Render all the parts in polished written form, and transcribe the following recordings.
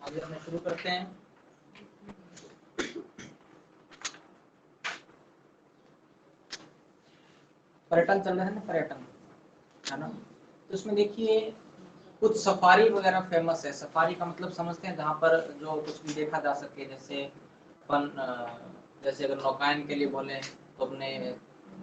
अभी हम शुरू करते हैं। पर्यटन चल रहा है ना, पर्यटन है ना। तो इसमें देखिए कुछ सफारी वगैरह फेमस है। सफारी का मतलब समझते हैं जहाँ पर जो कुछ भी देखा जा सके, जैसे अपन जैसे अगर नौकायन के लिए बोले तो अपने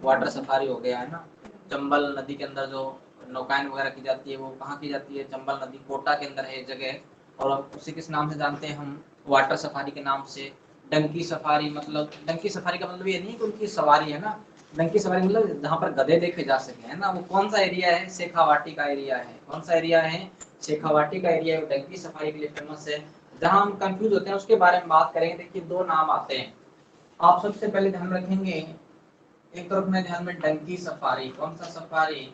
वाटर सफारी हो गया है ना। चंबल नदी के अंदर जो नौकायन वगैरह की जाती है वो कहाँ की जाती है, चंबल नदी कोटा के अंदर है जगह, और उसे किस नाम से जानते हैं हम, वाटर सफारी के नाम से। डंकी सफारी, मतलब डंकी सफारी का मतलब ये नहीं कि उनकी सवारी है ना, डंकी सवारी मतलब जहाँ पर गधे देखे जा सके, है ना। वो कौन सा एरिया है, शेखावाटी का एरिया है। कौन सा एरिया है, शेखावाटी का एरिया है। डंकी सफारी के लिए फेमस है। जहाँ हम कंफ्यूज होते हैं उसके बारे में बात करेंगे। देखिए दो नाम आते हैं, आप सबसे पहले ध्यान रखेंगे। एक तो रखना ध्यान में डंकी सफारी। कौन सा सफारी,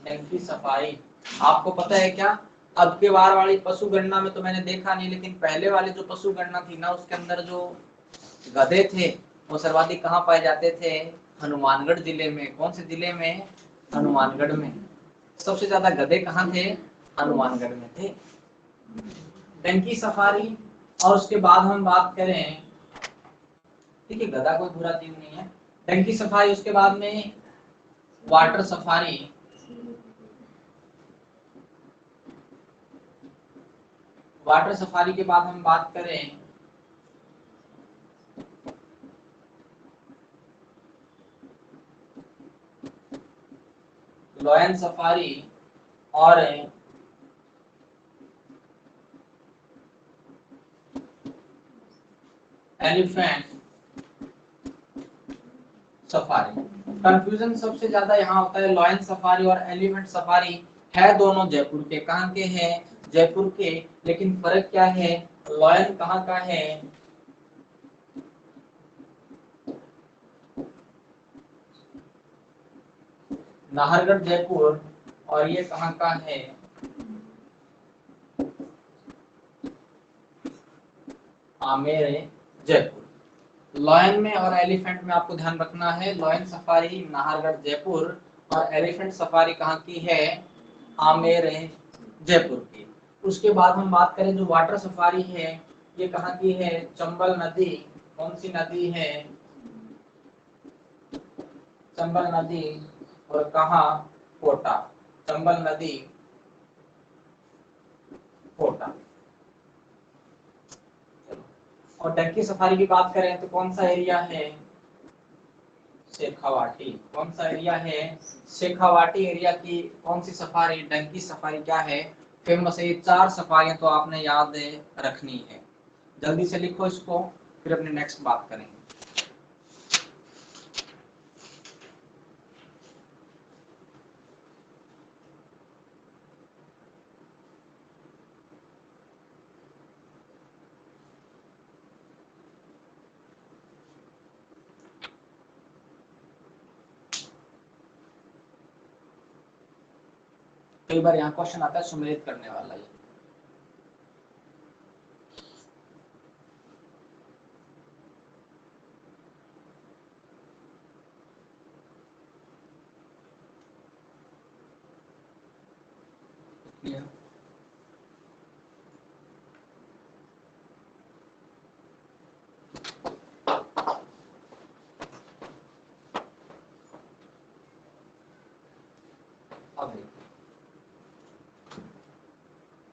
डंकी सफारी। आपको पता है क्या, अब के बार वाली पशु गणना में तो मैंने देखा नहीं, लेकिन पहले वाले जो पशु गणना थी ना उसके अंदर जो गधे थे वो सर्वाधिक कहाँ पाए जाते थे, हनुमानगढ़ जिले में। कौन से जिले में, हनुमानगढ़ में। सबसे ज्यादा गधे कहाँ थे, हनुमानगढ़ में थे। डंकी सफारी। और उसके बाद हम बात करें, देखिए गधा कोई बुरा चीज नहीं है। डंकी सफारी, उसके बाद में वाटर सफारी। वाटर सफारी के बाद हम बात करें लॉयन सफारी और एलिफेंट सफारी। कंफ्यूजन सबसे ज्यादा यहाँ होता है लॉयन सफारी और एलिफेंट सफारी। है दोनों जयपुर के, कहाँ के हैं, जयपुर के। लेकिन फर्क क्या है, लॉयन कहाँ का है, नाहरगढ़ जयपुर, और ये कहाँ का है, आमेर जयपुर। लॉयन में और एलिफेंट में आपको ध्यान रखना है, लॉयन सफारी नाहरगढ़ जयपुर और एलिफेंट सफारी कहाँ की है, आमेर जयपुर की। उसके बाद हम बात करें जो वाटर सफारी है, ये कहाँ की है, चंबल नदी। कौन सी नदी है, चंबल नदी। और कहाँ, कोटा। चंबल नदी, कोटा। और डंकी सफारी की बात करें तो कौन सा एरिया है, शेखावाटी। कौन सा एरिया है, शेखावाटी एरिया की कौन सी सफारी, डंकी सफारी क्या है, फेमस है। ये चार सफारियां तो आपने याद रखनी है। जल्दी से लिखो इसको, फिर अपने नेक्स्ट बात करेंगे। कई बार यहाँ क्वेश्चन आता है सुमेलित करने वाला ये। Yeah. अब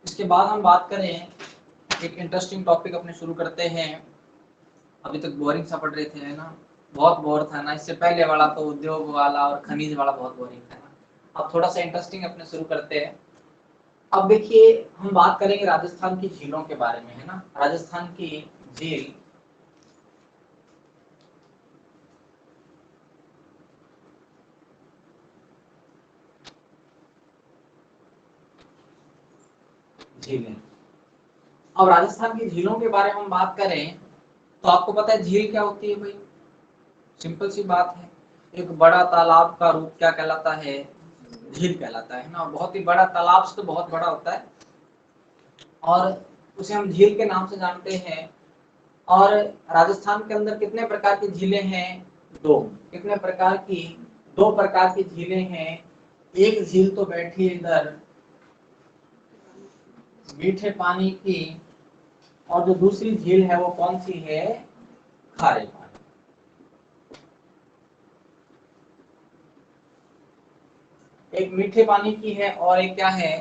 इसके बाद हम बात करें, एक इंटरेस्टिंग टॉपिक अपने शुरू करते हैं। अभी तक बोरिंग सा पढ़ रहे थे, है ना, बहुत बोर था ना। इससे पहले वाला तो उद्योग वाला और खनिज वाला बहुत बोरिंग था ना। अब थोड़ा सा इंटरेस्टिंग अपने शुरू करते हैं। अब देखिए हम बात करेंगे राजस्थान की झीलों के बारे में, है ना। राजस्थान की झील, झीलें। अब राजस्थान की झीलों के बारे में हम बात करें तो आपको पता है झील क्या होती है भाई, सिंपल सी बात है। एक बड़ा तालाब का रूप क्या कहलाता है, झील कहलाता है ना। बहुत ही बड़ा तालाब से तो बहुत बड़ा होता है और उसे हम झील के नाम से जानते हैं। और राजस्थान के अंदर कितने प्रकार की झीलें हैं, दो। कितने प्रकार की, दो प्रकार की झीलें हैं। एक झील तो बैठी है इधर मीठे पानी की, और जो दूसरी झील है वो कौन सी है, खारे पानी। एक मीठे पानी की है और एक क्या है,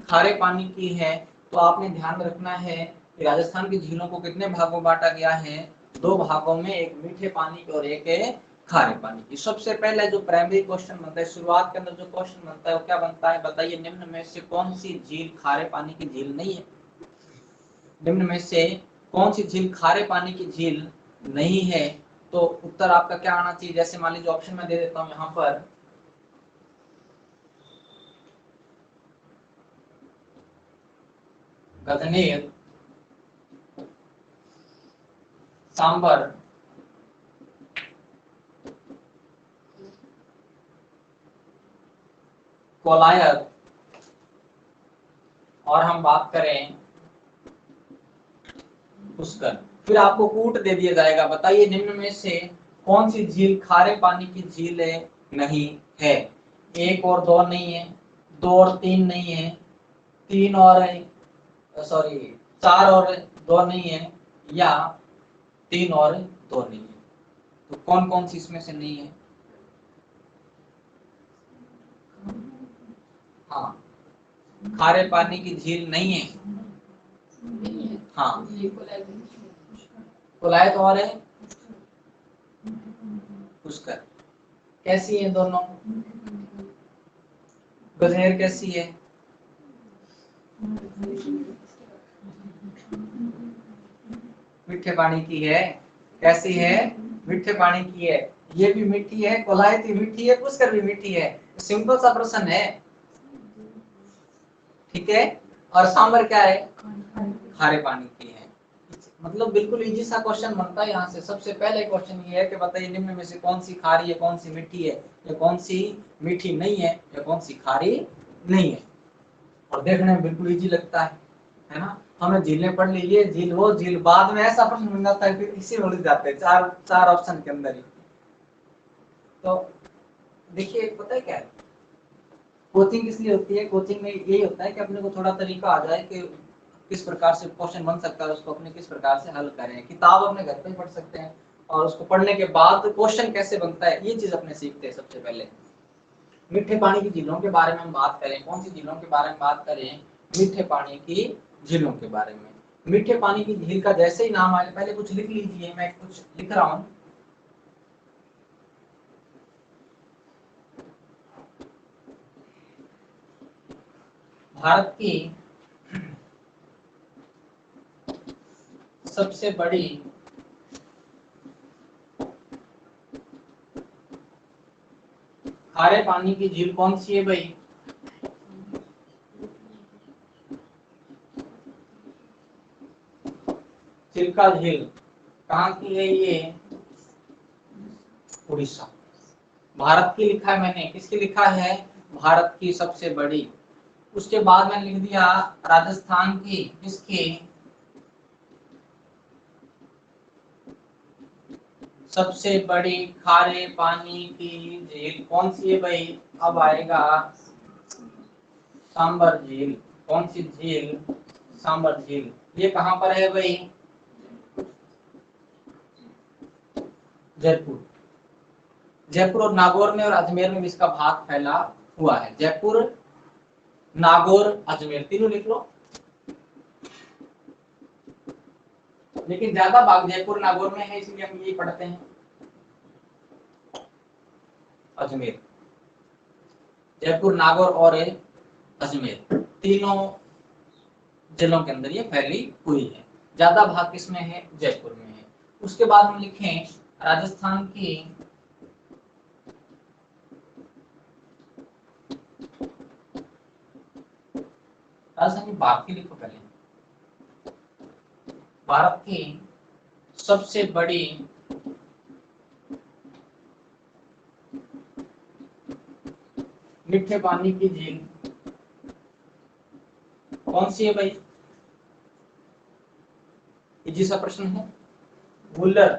खारे पानी की है। तो आपने ध्यान रखना है कि राजस्थान की झीलों को कितने भागों में बांटा गया है, 2 भागों में, एक मीठे पानी की और एक है खारे पानी की। सबसे पहले जो प्राइमरी क्वेश्चन बनता है, शुरुआत के अंदर जो क्वेश्चन बनता है वो क्या बनता है, बताइए निम्न में से कौन सी झील खारे पानी की झील नहीं है। निम्न में से कौन सी झील खारे पानी की झील नहीं है। तो उत्तर आपका क्या आना चाहिए, जैसे मान लीजिए ऑप्शन में दे देता हूं यहाँ पर, गजनेर, सांबर, कोलायत, और हम बात करें पुष्कर। फिर आपको कूट दे दिया जाएगा, बताइए निम्न में से कौन सी झील खारे पानी की झील नहीं है। 1 और 2 नहीं है, 2 और 3 नहीं है, 3 और सॉरी 4 और 2 नहीं है, या 3 और 2 नहीं है। तो कौन कौन सी इसमें से नहीं है। हाँ, खारे पानी की झील नहीं है। हाँ, कोलायत और है पुष्कर। कैसी है दोनों, गजनेर कैसी है, मीठे पानी की है। कैसी है, मीठे पानी की है। ये भी मीठी है, कोलायत भी मीठी है, पुष्कर भी मीठी है। सिंपल सा प्रश्न है, ठीक है। और सांबर क्या है, खारे पानी की है। मतलब बिल्कुल इजी सा क्वेश्चन बनता है यहाँ से। सबसे पहले क्वेश्चन ये है कि बताइए निम्न में से कौन सी खारी है, कौन सी मीठी है, या कौन सी मीठी नहीं है, या कौन सी खारी नहीं है। और देखने में बिल्कुल इजी लगता है ना। हमने झीलें पढ़ ली, ये झील वो झील, बाद में ऐसा प्रश्न बन जाता है फिर इसी में उलझ जाते हैं, चार चार ऑप्शन के अंदर ही। तो देखिए पता है क्या है, कोचिंग किस लिए होती है, कोचिंग में यही होता है कि अपने को थोड़ा तरीका आ जाए कि किस प्रकार से क्वेश्चन बन सकता है, उसको अपने किस प्रकार से हल करें। किताब अपने घर पे ही पढ़ सकते हैं, और उसको पढ़ने के बाद क्वेश्चन कैसे बनता है ये चीज अपने सीखते हैं सबसे पहले। मीठे पानी की झीलों के बारे में हम बात करें, कौन सी झीलों के बारे में बात करें, मीठे पानी की झीलों के बारे में। मीठे पानी की झील का जैसे ही नाम आए, पहले कुछ लिख लीजिए, मैं कुछ लिख रहा हूं। भारत की सबसे बड़ी खारे पानी की झील कौन सी है भाई, चिल्का झील। कहाँ की है ये, उड़ीसा। भारत की लिखा है मैंने, किसकी लिखा है, भारत की सबसे बड़ी। उसके बाद मैंने लिख दिया राजस्थान की, किसकी, सबसे बड़ी खारे पानी की झील कौन सी है भाई। अब आएगा सांबर झील। कौन सी झील, सांबर झील। ये कहां पर है भाई, जयपुर। जयपुर और नागौर में और अजमेर में भी इसका भाग फैला हुआ है। जयपुर, नागौर, अजमेर, तीनों लिख लो। लेकिन ज्यादा भाग जयपुर नागौर में है, इसलिए हम यही पढ़ते हैं। अजमेर, जयपुर, नागौर और अजमेर, तीनों जिलों के अंदर ये फैली हुई है। ज्यादा भाग किसमें है, जयपुर में है। उसके बाद हम लिखें राजस्थान की बात की लिखो पहले। भारत की सबसे बड़ी मीठे पानी की झील कौन सी है भाई, इजी सा प्रश्न है। वुलर,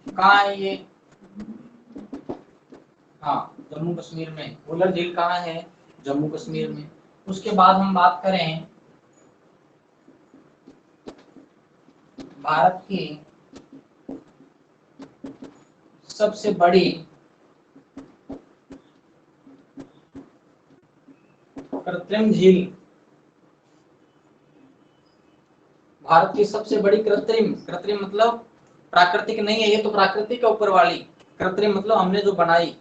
कहाँ है ये, हाँ, जम्मू कश्मीर में। वुलर झील कहाँ है? जम्मू कश्मीर में। उसके बाद हम बात करें भारत की सबसे बड़ी कृत्रिम झील। भारत की सबसे बड़ी कृत्रिम, कृत्रिम मतलब प्राकृतिक नहीं है, ये तो प्राकृतिक के ऊपर वाली। कृत्रिम मतलब हमने जो बनाई।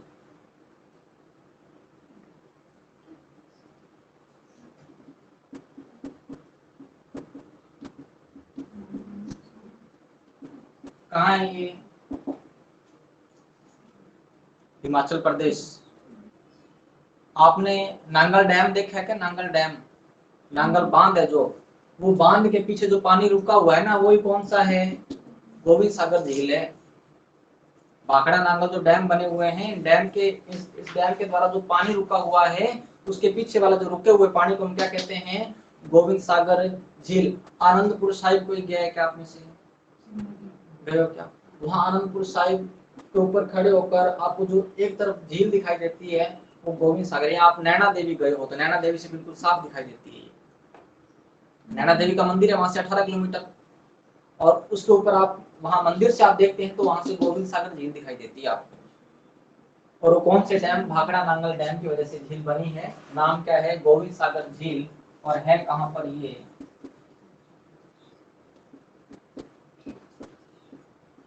कहाँ है ये? हिमाचल प्रदेश। आपने नांगल डैम देखा है क्या? नांगल डैम, नांगल बांध है जो, वो बांध के पीछे जो पानी रुका हुआ है ना, वही कौन सा है? गोविंद सागर झील है। भाखड़ा नांगल जो डैम बने हुए हैं, डैम के इस डैम के द्वारा जो पानी रुका हुआ है, उसके पीछे वाला जो रुके हुए पानी को हम क्या कहते हैं? गोविंद सागर झील। आनंदपुर साहिब कोई गया है क्या आप में से? गए हो क्या? वहाँ आनंदपुर साहिब के ऊपर खड़े होकर आपको जो एक तरफ झील दिखाई देती है, वो गोविंद सागर। या आप नैना देवी गए हो तो नैना देवी से बिल्कुल साफ दिखाई देती है। नैना देवी का मंदिर है वहां से 18 किलोमीटर, और उसके ऊपर आप वहां मंदिर से आप देखते हैं तो वहां से गोविंद सागर झील दिखाई देती है आपको। और वो कौन से डैम? भाखड़ा नांगल डैम की वजह से झील बनी है। नाम क्या है? गोविंद सागर झील। और है कहां पर ये?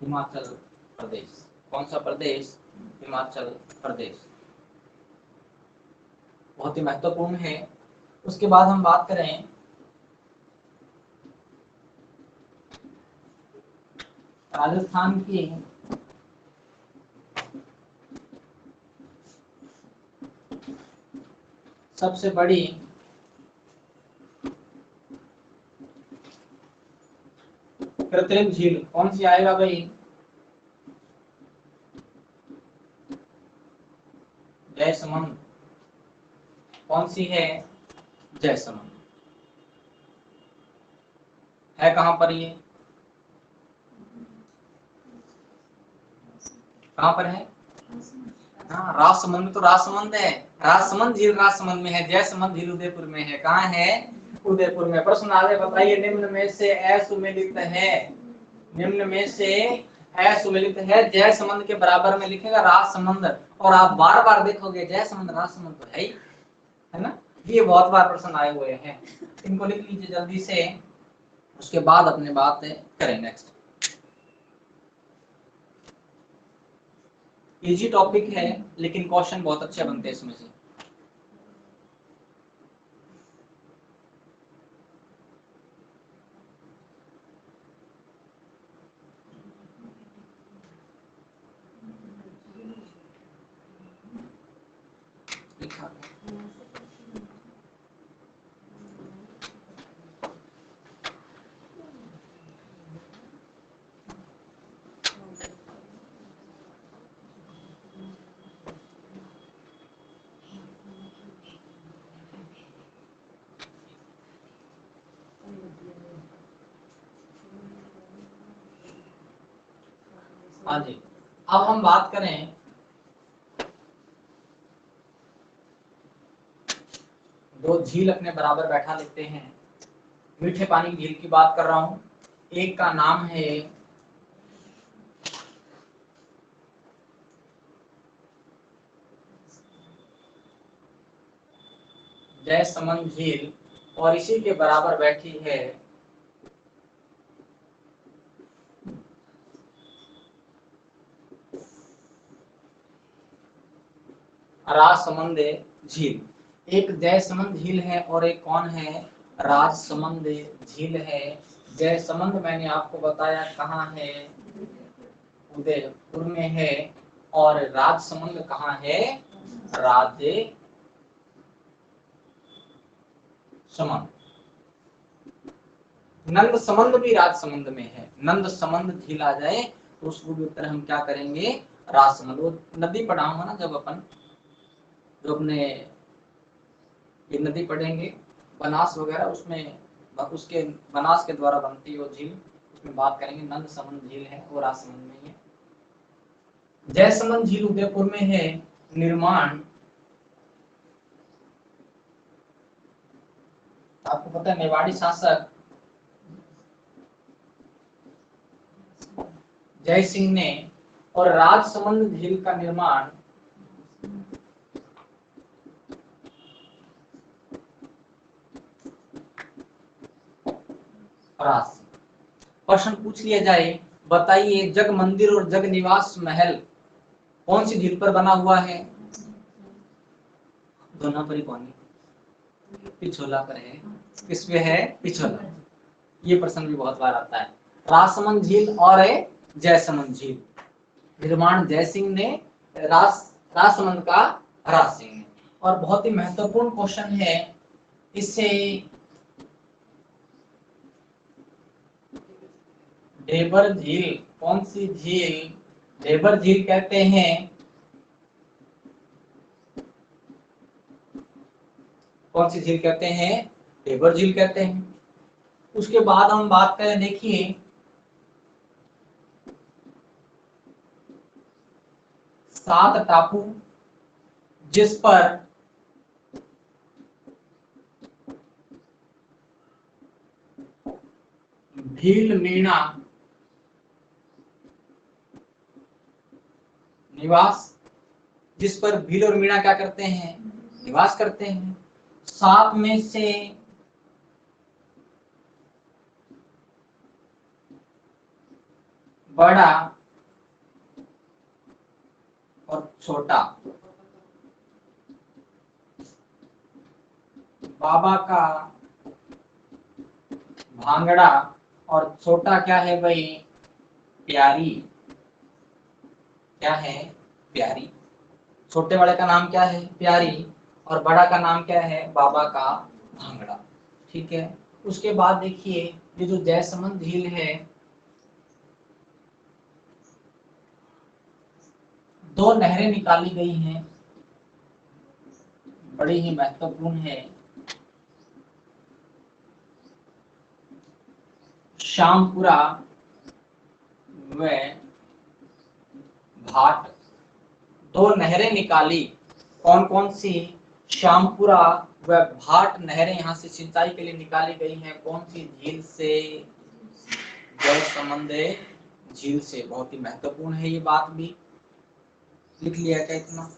हिमाचल प्रदेश। कौन सा प्रदेश? हिमाचल प्रदेश। बहुत ही महत्वपूर्ण है। उसके बाद हम बात करें राजस्थान की सबसे बड़ी कृत्रिम झील कौन सी आएगा भाई? जयसमंद। कौन सी है? जयसमंद। है कहां पर ये? कहां पर है? हाँ, राजसमंद तो राजसमंद है। राजसमंद झील राजसमंद में है। जयसमंद झील उदयपुर में है। कहाँ है? उदयपुर में। प्रश्न आगे बताइए, निम्न में से असुमेलित है, निम्न में से असुमेलित है, जयसमंद के बराबर में लिखेगा राजसमंद। और आप बार बार देखोगे जयसमंद राजसमंद तो है ही, है ना? ये बहुत बार प्रश्न आए हुए हैं, इनको लिख लीजिए जल्दी से। उसके बाद अपने बात करें नेक्स्ट। इजी टॉपिक है लेकिन क्वेश्चन बहुत अच्छे बनते हैं इसमें से। लिखा हाँ जी। अब हम बात करें दो झील अपने बराबर बैठा लेते हैं। मीठे पानी की झील की बात कर रहा हूं। एक का नाम है जयसमंद झील, और इसी के बराबर बैठी है राजसमंद झील। एक जयसमंद झील है और एक कौन है? राजसमंद झील है। जयसमंद मैंने आपको बताया कहाँ है? उदयपुर में है। और राजसमंद कहाँ है? राजसमंद। नंदसमंद भी राजसमंद में है। नंदसमंद झील आ जाए तो उसको भी उत्तर हम क्या करेंगे? राजसमंद। वो नदी पढ़ाऊंगा ना जब अपन, जो अपने ये नदी पढ़ेंगे बनास वगैरह, उसमें उसके बनास के द्वारा बनती है वो झील, उसमें बात करेंगे। नंदसमंद झील है वो राजसमंद में ही है। जयसमंद झील उदयपुर में है। निर्माण, आपको पता है मेवाड़ी शासक जय सिंह ने और राजसमंद झील का निर्माण प्रश्न पूछ लिया जाए, बताइए जग मंदिर और जग निवास महल कौन सी झील पर बना हुआ है? दोनों पर ही कौन, पिछोला पर है। किस पे है? पिछोला। ये प्रश्न भी बहुत बार आता है। राजसमंद झील और जयसमंद झील, निर्माण जय सिंह ने, राजसमंद का राज सिंह ने। और बहुत ही महत्वपूर्ण क्वेश्चन है, इसे ढेबर झील, कौन सी झील ढेबर झील कहते हैं? कौन सी झील कहते हैं? ढेबर झील कहते हैं। उसके बाद हम बात करें, देखिए 7 टापू जिस पर भील मीणा निवास, जिस पर भील और मीणा क्या करते हैं? निवास करते हैं। 7 में से बड़ा और छोटा, बाबा का भांगड़ा, और छोटा क्या है भाई? प्यारी। क्या है? प्यारी। छोटे वाले का नाम क्या है? प्यारी। और बड़ा का नाम क्या है? बाबा का भांगड़ा। ठीक है। उसके बाद देखिए, ये जो जयसमंद झील है, 2 नहरें निकाली गई हैं, बड़ी ही महत्वपूर्ण है। श्यामपुरा व भाट, 2 नहरें निकाली। कौन कौन सी? श्यामपुरा व भाट नहरें यहाँ से सिंचाई के लिए निकाली गई हैं। कौन सी झील से? जयसमंद झील से। बहुत ही महत्वपूर्ण है ये बात भी। लिख लिया क्या इतना?